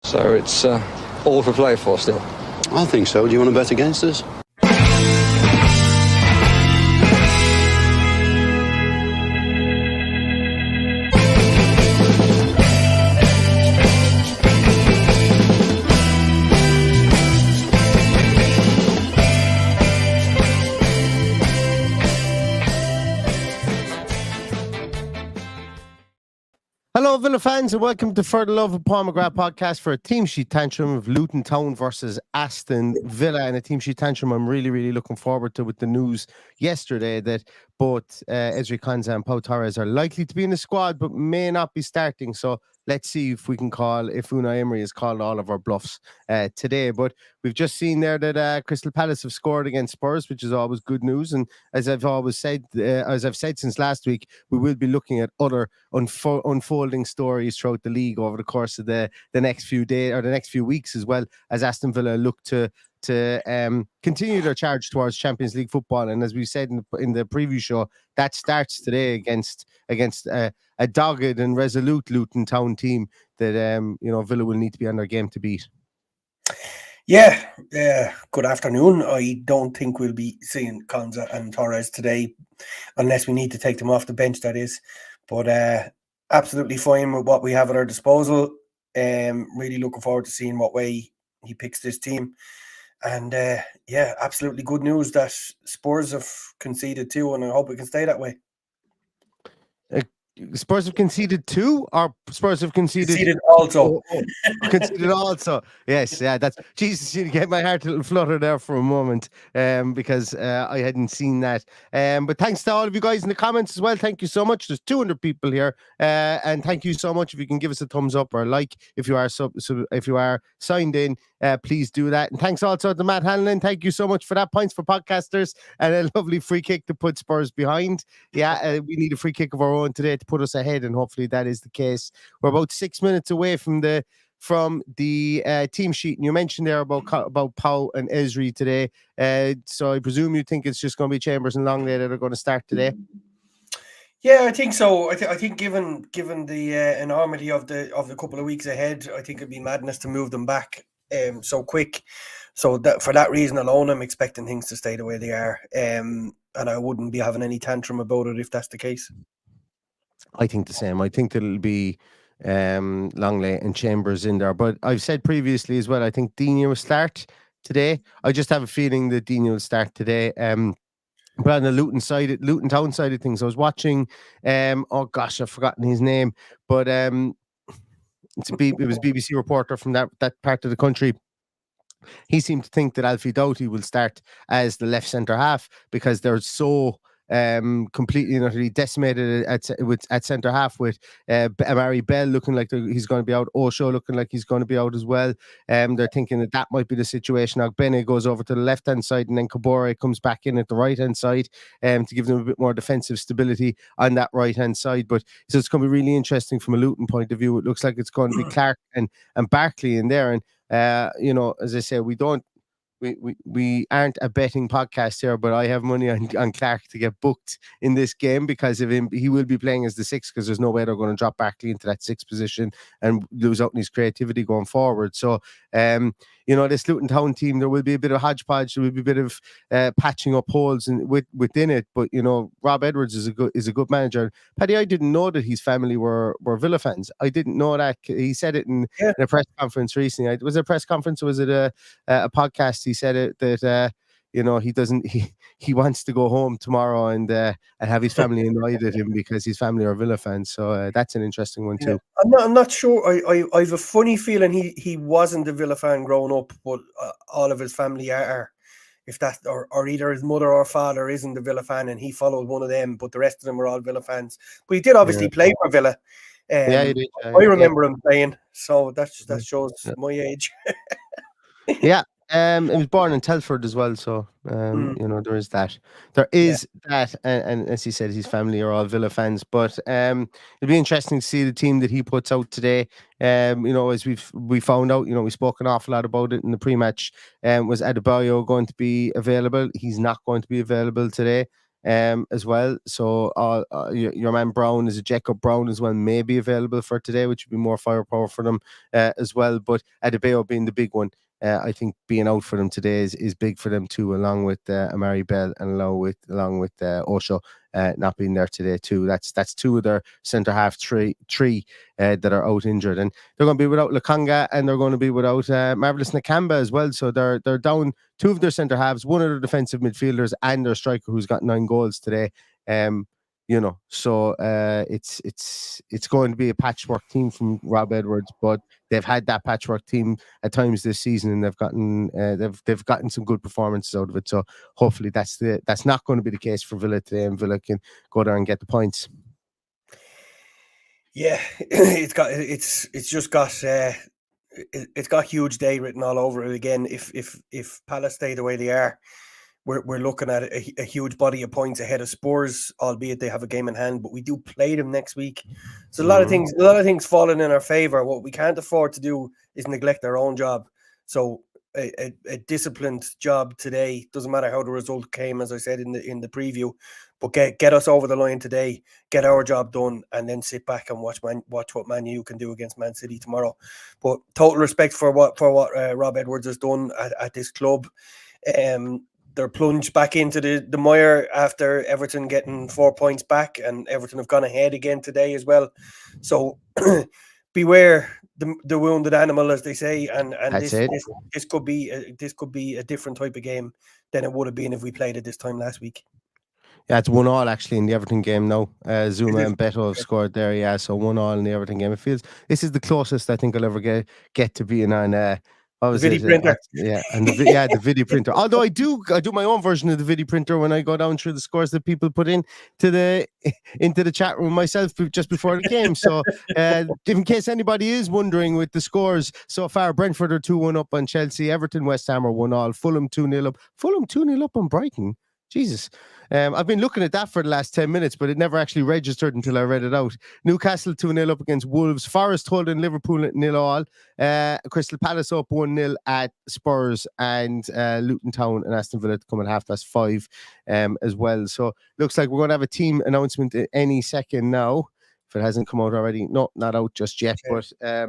So it's all to play for still. I think so. Do you want to bet against us? Hello, Villa fans, and welcome to the Love of Paul McGrath podcast for a team sheet tantrum of Luton Town versus Aston Villa. And a team sheet tantrum I'm really looking forward to, with the news yesterday that both Ezri Konsa and Pau Torres are likely to be in the squad but may not be starting. So let's see if Unai Emery has called all of our bluffs today. But we've just seen there that Crystal Palace have scored against Spurs, which is always good news. And as I've said since last week, we will be looking at other unfolding stories throughout the league over the course of the next few days or the next few weeks, as well as Aston Villa look to continue their charge towards Champions League football. And as we said in the preview show, that starts today against a dogged and resolute Luton Town team that Villa will need to be on their game to beat. Yeah, good afternoon. I don't think we'll be seeing Konsa and Torres today unless we need to take them off the bench, that is. But absolutely fine with what we have at our disposal. Really looking forward to seeing what way he picks this team. And absolutely good news that Spurs have conceded 2, and I hope we can stay that way. Spurs have conceded 2, or Spurs have conceded also. Conceded also. Yes, yeah. That's Jesus. You get my heart a little flutter there for a moment, because I hadn't seen that. But thanks to all of you guys in the comments as well. Thank you so much. There's 200 people here, and thank you so much. If you can give us a thumbs up or a like, if you are if you are signed in, please do that. And thanks also to Matt Hanlon. Thank you so much for that. Points for podcasters and a lovely free kick to put Spurs behind. Yeah, we need a free kick of our own today to put us ahead, and hopefully that is the case. We're about 6 minutes away from the team sheet, and you mentioned there about Pau and Ezri today. So I presume you think it's just going to be Chambers and Longley that are going to start today. Yeah, I think so. I think given the enormity of the couple of weeks ahead, I think it'd be madness to move them back so quick. So that for that reason alone, I'm expecting things to stay the way they are, and I wouldn't be having any tantrum about it if that's the case. I think the same. I think that it'll be Longley and Chambers in there. But I've said previously as well, I think Dina will start today. I just have a feeling that Dina will start today. But on the Luton Town side of things, I was watching. Oh gosh, I've forgotten his name, but it was BBC reporter from that part of the country. He seemed to think that Alfie Doughty will start as the left centre half because they're so completely and utterly decimated at centre half, with Amari Bell looking like he's going to be out, Osho looking like he's going to be out as well. They're thinking that might be the situation. Ogbene goes over to the left hand side, and then Kabore comes back in at the right hand side to give them a bit more defensive stability on that right hand side. But so it's going to be really interesting from a Luton point of view. It looks like it's going to be Clark and Barkley in there, and as I say, we aren't a betting podcast here, but I have money on Clark to get booked in this game because of him. He will be playing as the 6 because there's no way they're going to drop Barkley into that 6 position and lose out on his creativity going forward. So, this Luton Town team, there will be a bit of hodgepodge. There will be a bit of patching up holes within it. But Rob Edwards is a good manager. Paddy, I didn't know that his family were Villa fans. I didn't know that. He said it in a press conference recently. Was it a press conference or was it a podcast? He said it that he wants to go home tomorrow and have his family annoyed at him because his family are Villa fans. So that's an interesting one too. I'm not sure. I have a funny feeling he wasn't a Villa fan growing up, but all of his family are. If that or either his mother or father isn't a Villa fan and he followed one of them, but the rest of them were all Villa fans. But he did obviously play for Villa. Yeah, he did. I remember him playing, so that shows my age. Yeah. It was born in Telford as well, so there is that. There is that, and as he said, his family are all Villa fans. But it'll be interesting to see the team that he puts out today. As we found out, we spoke an awful lot about it in the pre-match. Was Adebayo going to be available? He's not going to be available today. as well. So your man Brown is a Jacob Brown as well, may be available for today, which would be more firepower for them as well. But Adebayo being the big one, I think being out for them today is big for them too, along with Amari Bell and along with Osho not being there today too. That's two of their centre half three that are out injured, and they're going to be without Lukonga and they're going to be without Marvelous Nakamba as well. So they're down two of their centre halves, one of their defensive midfielders, and their striker who's got 9 goals today. So it's going to be a patchwork team from Rob Edwards, but they've had that patchwork team at times this season, and they've gotten some good performances out of it. So hopefully that's not going to be the case for Villa today, and Villa can go there and get the points. Yeah, it's got huge day written all over it again. If Palace stay the way they are, we're looking at a huge body of points ahead of Spurs, albeit they have a game in hand. But we do play them next week, so a lot of things falling in our favour. What we can't afford to do is neglect our own job. So a disciplined job today, doesn't matter how the result came, as I said in the preview, but get us over the line today, get our job done, and then sit back and watch what Man U can do against Man City tomorrow. But total respect for what Rob Edwards has done at this club. They're plunged back into the mire after Everton getting 4 points back, and Everton have gone ahead again today as well. So beware the wounded animal, as they say, and this could be a different type of game than it would have been if we played it this time last week. Yeah, it's 1-1 actually in the Everton game now. Zuma and Beto have scored there. Yeah, so 1-1 in the Everton game. It feels this is the closest I think I'll ever get to being on. The video printer. The video printer. Although I do my own version of the video printer when I go down through the scores that people put into the chat room myself just before the game. So in case anybody is wondering with the scores so far, Brentford are 2-1 up on Chelsea, Everton, West Ham are 1-1, Fulham 2-0 up. Fulham 2-0 up on Brighton. Jesus. I've been looking at that for the last 10 minutes, but it never actually registered until I read it out. Newcastle 2-0 up against Wolves. Forest holding Liverpool at 0-0. Crystal Palace up 1-0 at Spurs, and Luton Town and Aston Villa come at 5:30 as well. So looks like we're going to have a team announcement any second now. If it hasn't come out already. No, not out just yet. Okay.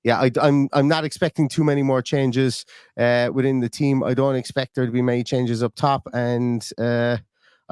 But I'm not expecting too many more changes within the team. I don't expect there to be many changes up top, and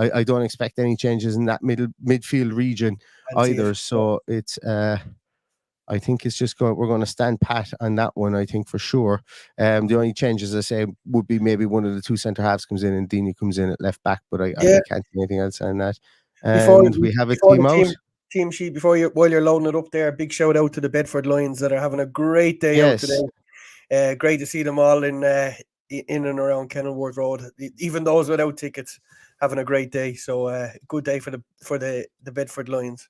I don't expect any changes in that midfield region either. So it's I think it's just we're going to stand pat on that one, I think, for sure. The only changes I say would be maybe one of the two centre halves comes in and Dini comes in at left back, but I can't see anything else on that. And we have a team out. Team sheet while you're loading it up there, big shout out to the Bedford Lions that are having a great day out today. Great to see them all in and around Kenilworth Road, even those without tickets having a great day. So good day for the Bedford Lions.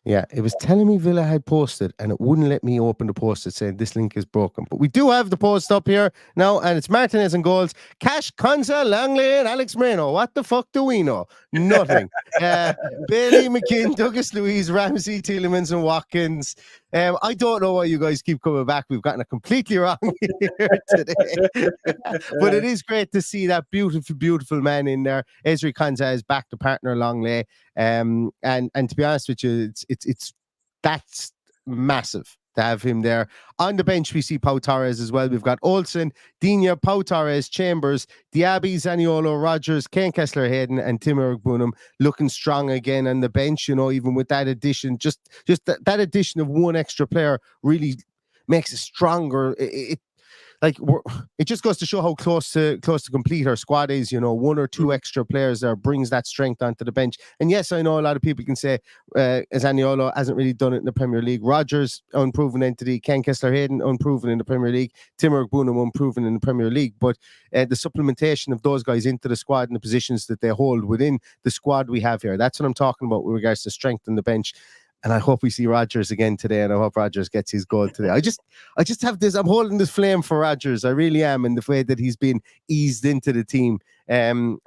Yeah, it was telling me Villa had posted and it wouldn't let me open the post. It saying this link is broken. But we do have the post up here now, and it's Martinez and goals. Cash, Konsa, Langley, and Alex Moreno. What the fuck do we know? Nothing. Bailey, McKinn, Douglas Luiz, Ramsey, Tielemans, and Watkins. I don't know why you guys keep coming back. We've gotten it completely wrong here today. But it is great to see that beautiful, beautiful man in there. Ezri Konsa is back to partner Langley. And to be honest with you, that's massive to have him there. On the bench, we see Pau Torres as well. We've got Olsen, Digne, Pau Torres, Chambers, Diaby, Zaniolo, Rogers, Kane Kessler-Hayden, and Timur Bunum looking strong again on the bench. You know, even with that addition, just that addition of one extra player really makes it stronger. It just goes to show how close to complete our squad is. You know, one or two extra players there brings that strength onto the bench. And yes, I know a lot of people can say Zaniolo hasn't really done it in the Premier League. Rogers, unproven entity. Ken Kessler-Hayden, unproven in the Premier League. Timur Bunum, unproven in the Premier League. But the supplementation of those guys into the squad and the positions that they hold within the squad we have here, that's what I'm talking about with regards to strength on the bench. And I hope we see Rodgers again today, and I hope Rodgers gets his goal today. I just have this. I'm holding this flame for Rodgers. I really am, in the way that he's been eased into the team. I'm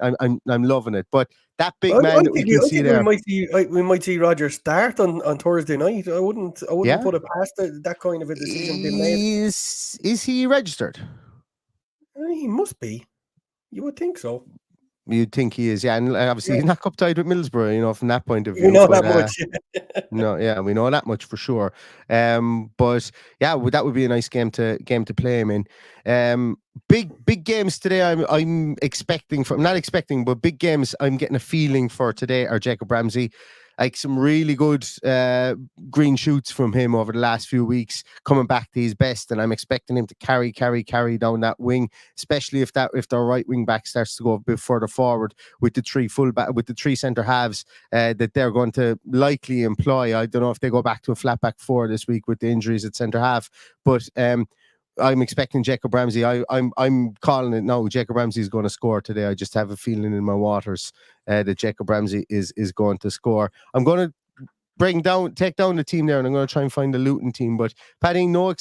loving it. But that big man that we can see there, we might see Rodgers start on Thursday night. I wouldn't put it past that kind of a decision being made. Is he registered? He must be. You would think so. You'd think he is, yeah. And obviously Yeah. he's not cup tied with Middlesbrough, from that point of view. That much. No, yeah, we know that much for sure. But yeah, that would be a nice game to play him in. Big games today. I'm expecting from, not expecting, but big games. I'm getting a feeling for today are Jacob Ramsey. Like some really good green shoots from him over the last few weeks, coming back to his best, and I'm expecting him to carry down that wing, especially if their right wing back starts to go a bit further forward with the three centre halves that they're going to likely employ. I don't know if they go back to a flat back four this week with the injuries at centre half, but I'm expecting Jacob Ramsey. I'm calling it now. Jacob Ramsey is going to score today. I just have a feeling in my waters that Jacob Ramsey is going to score. I'm going to take down the team there, and I'm going to try and find the Luton team. But Paddy, no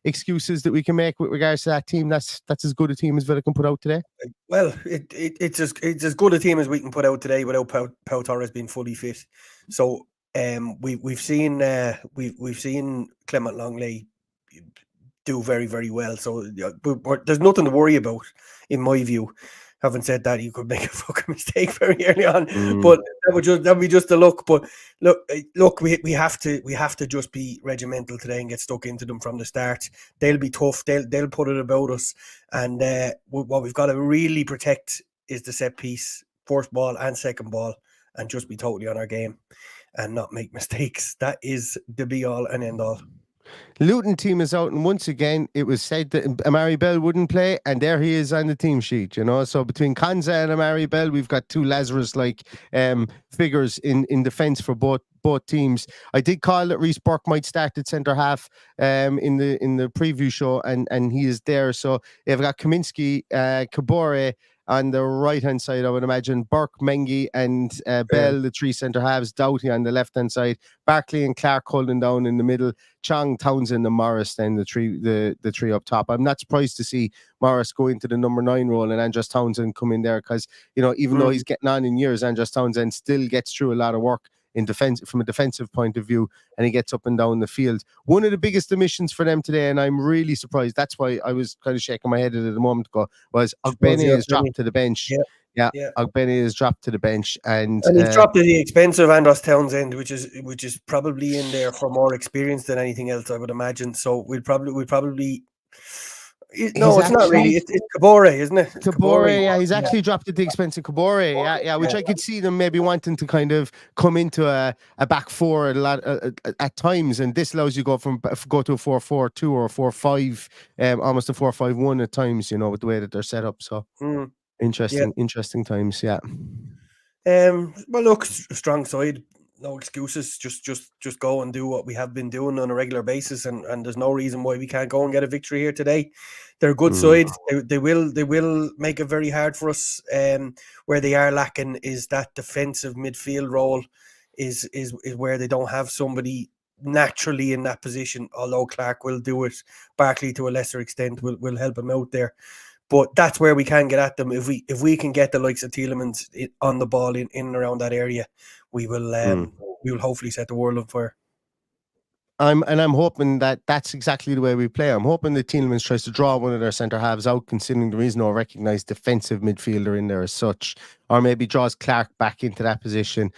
excuses that we can make with regards to that team. That's as good a team as Villa can put out today. Well, it's as good a team as we can put out today without Pau Torres being fully fit. So we've seen Clement Longley do very, very well. So there's nothing to worry about, in my view. Having said that, you could make a fucking mistake very early on, but that would be just a look. But look, we have to just be regimental today and get stuck into them from the start. They'll be tough. They'll put it about us, and what we've got to really protect is the set piece, first ball and second ball, and just be totally on our game and not make mistakes. That is the be all and end all. Luton team is out, and once again it was said that Amari Bell wouldn't play, and there he is on the team sheet, so between Konza and Amari Bell, we've got two Lazarus-like figures in defence for both teams. I did call that Reece Burke might start at centre half in the preview show, and he is there. So they've got Kaminsky, Kabore on the right hand side, I would imagine, Burke, Mengi, and Bell, the three centre halves, Doughty on the left hand side, Barkley and Clark holding down in the middle, Chong, Townsend, and Morris then the three up top. I'm not surprised to see Morris go into the number 9 role and Andros Townsend come in there, because even though he's getting on in years, Andros Townsend still gets through a lot of work in defense from a defensive point of view, and he gets up and down the field. One of the biggest omissions for them today, and I'm really surprised, that's why I was kind of shaking my head at it a moment ago, was Ogbene is dropped to the bench. Yeah. Ogbene is dropped to the bench, and he's dropped at the expense of Andros Townsend, which is probably in there for more experience than anything else, I would imagine. So we'll probably. No, it's not really. It's Kabore, isn't it? Kabore, yeah, he's actually dropped at the expense of Kabore, which I could see them maybe wanting to kind of come into a back four at times, and this allows you go to a 4-4-2 or a 4-5, almost a 4-5-1 at times, with the way that they're set up. So interesting times, yeah. Well, look, strong side. No excuses. Just go and do what we have been doing on a regular basis, and there's no reason why we can't go and get a victory here today. They're a good side. They will make it very hard for us. Where they are lacking is that defensive midfield role is where they don't have somebody naturally in that position. Although Clark will do it, Barkley to a lesser extent will help him out there. But that's where we can get at them. If we can get the likes of Tielemans on the ball in and around that area, we will hopefully set the world on fire. I'm hoping that that's exactly the way we play. I'm hoping that Tielemans tries to draw one of their centre halves out, considering there is no recognised defensive midfielder in there as such, or maybe draws Clark back into that position,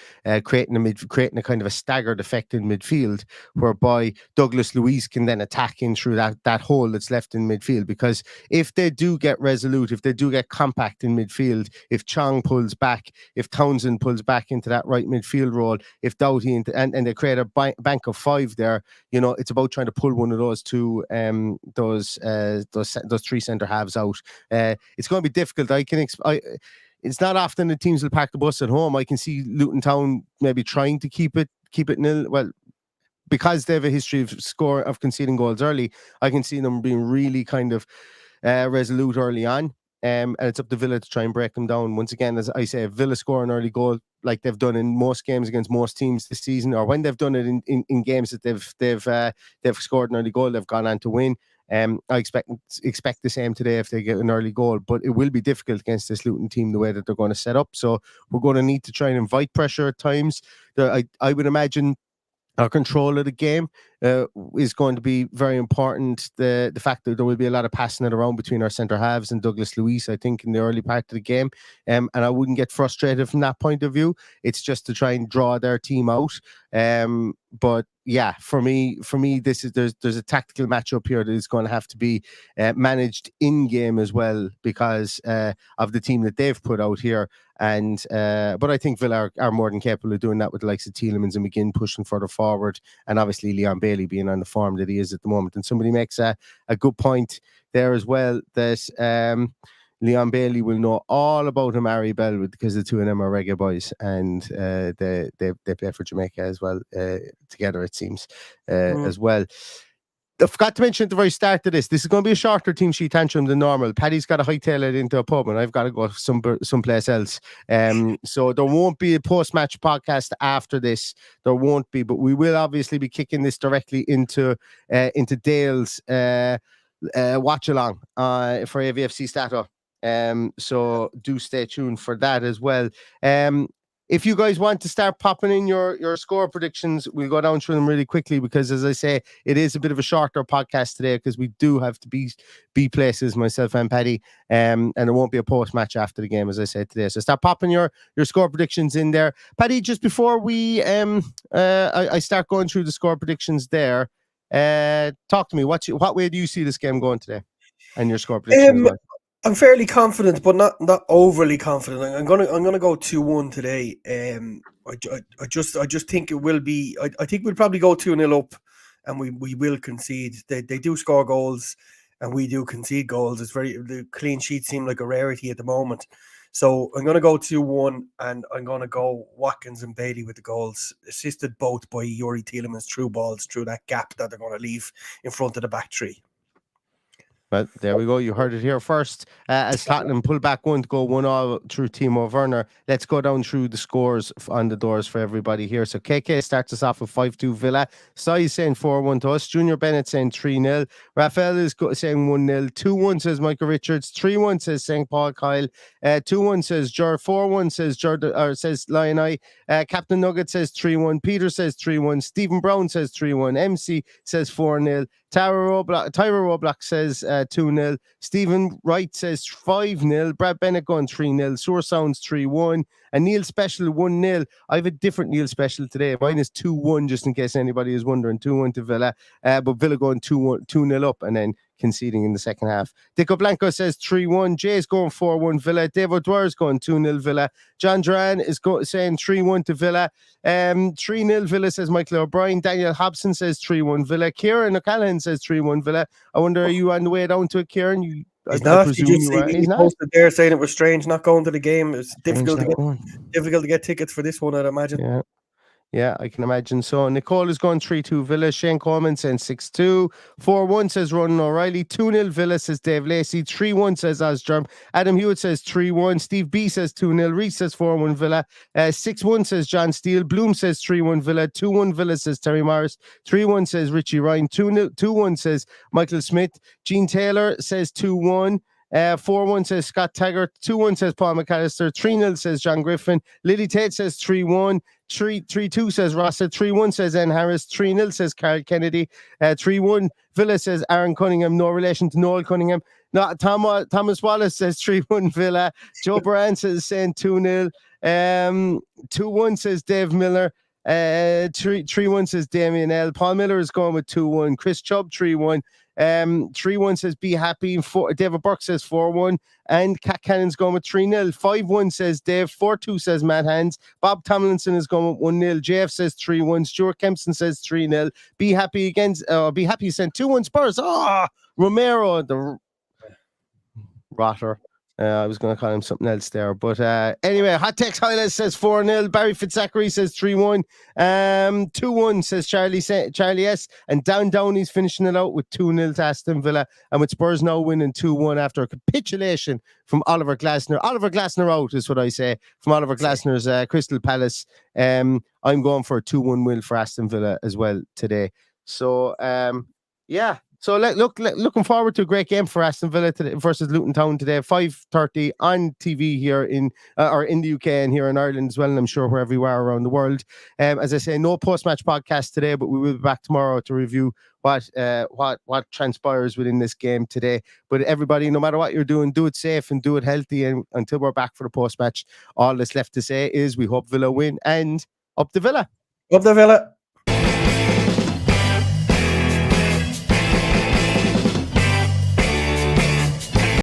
creating a kind of a staggered effect in midfield, whereby Douglas Luiz can then attack in through that hole that's left in midfield. Because if they do get resolute, if they do get compact in midfield, if Chong pulls back, if Townsend pulls back into that right midfield role, if Doughty and they create a bank of 5 there, it's about trying to pull one of those two, those three centre halves out. It's going to be difficult. It's not often the teams will park the bus at home. I can see Luton Town maybe trying to keep it nil. Well, because they have a history of conceding goals early, I can see them being really kind of resolute early on. And it's up to Villa to try and break them down. Once again, as I say, Villa score an early goal like they've done in most games against most teams this season, or when they've done it in games that they've scored an early goal, they've gone on to win. I expect the same today if they get an early goal, but it will be difficult against this Luton team the way that they're going to set up. So we're going to need to try and invite pressure at times. I would imagine our control of the game is going to be very important. The fact that there will be a lot of passing it around between our centre halves and Douglas Luiz, I think, in the early part of the game. And I wouldn't get frustrated from that point of view. It's just to try and draw their team out. But yeah, for me, this is there's a tactical matchup here that is going to have to be managed in game as well because of the team that they've put out here. And but I think Villa are more than capable of doing that with the likes of Tielemans and McGinn pushing further forward, and obviously Leon Bailey being on the form that he is at the moment. And somebody makes a good point there as well that Leon Bailey will know all about Amari Bell because the two of them are reggae boys, and they play for Jamaica as well together, it seems, as well. I forgot to mention at the very start of this is going to be a shorter team sheet tantrum than normal. Paddy's got to hightail it into a pub and I've got to go someplace else. So there won't be a post-match podcast after this. There won't be, but we will obviously be kicking this directly into Dale's watch-along for AVFC Stato. So do stay tuned for that as well. If you guys want to start popping in your score predictions, we'll go down through them really quickly because, as I say, it is a bit of a shorter podcast today because we do have to be places, myself and Paddy, and there won't be a post-match after the game, as I said today. So start popping your score predictions in there. Paddy, just before we I start going through the score predictions there, talk to me. What way do you see this game going today and your score predictions as well? I'm fairly confident, but not overly confident. I'm gonna go 2-1 today. I just think it will be. I think we'll probably go 2-0 up, and we will concede. They do score goals, and we do concede goals. The clean sheets seem like a rarity at the moment. So I'm gonna go 2-1, and I'm gonna go Watkins and Bailey with the goals, assisted both by Yuri Tielemans through balls through that gap that they're gonna leave in front of the back three. Well, there we go. You heard it here first. As Tottenham pull back one to go 1-1 through Timo Werner. Let's go down through the scores on the doors for everybody here. So KK starts us off with 5-2 Villa. Sai is saying 4-1 to us. Junior Bennett saying 3-0. Raphael is saying 1-0. 2-1 says Michael Richards. 3-1 says St. Paul Kyle. 2-1 says Ger. 4-1 says Jordan, or says Lion Eye. Captain Nugget says 3-1. Peter says 3-1. Stephen Brown says 3-1. MC says 4-0. Tyra Roblox says 2-0. Stephen Wright says 5-0. Brad Bennett going 3-0. Sour Sounds 3-1. And Neil Special 1-0. I have a different Neil Special today. Mine is 2-1, just in case anybody is wondering. 2-1 to Villa. But Villa going 2-0 up and then conceding in the second half. Dico Blanco says 3-1. Jay's going 4-1 Villa. Dave O'Dwyer's going 2-0 Villa. John Duran is saying 3-1 to Villa. 3-0 Villa says Michael O'Brien. Daniel Hobson says 3-1 Villa. Kieran O'Callaghan says 3-1 Villa. I wonder, are you on the way down to it, Kieran? He's not. He posted there saying it was strange not going to the game. It's difficult to get tickets for this one, I'd imagine. Yeah, I can imagine. So Nicole is going 3-2 Villa. Shane Coleman saying 6-2. 4-1 says Ronan O'Reilly. 2-0 Villa says Dave Lacey. 3-1 says Osgerm. Adam Hewitt says 3-1. Steve B says 2-0. Reese says 4-1 Villa. 6-1 says John Steele. Bloom says 3-1 Villa. 2-1 Villa says Terry Morris. 3-1 says Richie Ryan. 2-1 says Michael Smith. Gene Taylor says 2-1. 4-1 says Scott Taggart. 2-1 says Paul McAllister. 3-0 says John Griffin. Lily Tate says 3-1. 3-2 says Rossa. 3-1 says N Harris. 3-0 says Carl Kennedy. 3-1 Villa says Aaron Cunningham. No relation to Noel Cunningham. No, Thomas Wallace says 3-1 Villa. Joe Brand says saying 2-0. 2-1 says Dave Miller. 3-1 says Damien L. Paul Miller is going with 2-1. Chris Chubb 3-1. 3-1 says Be Happy. David Burke says 4-1. And Cat Cannon's going with 3-0. 5-1 says Dave. 4-2 says Matt Hands. Bob Tomlinson is going with 1-0. JF says 3-1. Stuart Kempson says 3-0. Be Happy against Be Happy sent 2-1 Spurs. Romero, the rotter. I was going to call him something else there. But anyway, Hot Tex Highlights says 4-0. Barry Fitzachary says 3-1. 2-1 says Charlie S. And Downey's finishing it out with 2-0 to Aston Villa. And with Spurs now winning 2-1 after a capitulation from Oliver Glasner. Oliver Glasner out is what I say. From Oliver Glasner's Crystal Palace. I'm going for a 2-1 win for Aston Villa as well today. So, yeah. So looking forward to a great game for Aston Villa today versus Luton Town today, 5:30 on TV here in the UK and here in Ireland as well, and I'm sure wherever you are around the world. As I say, no post-match podcast today, but we will be back tomorrow to review what transpires within this game today. But everybody, no matter what you're doing, do it safe and do it healthy. And until we're back for the post-match, all that's left to say is we hope Villa win and up the Villa. Up the Villa.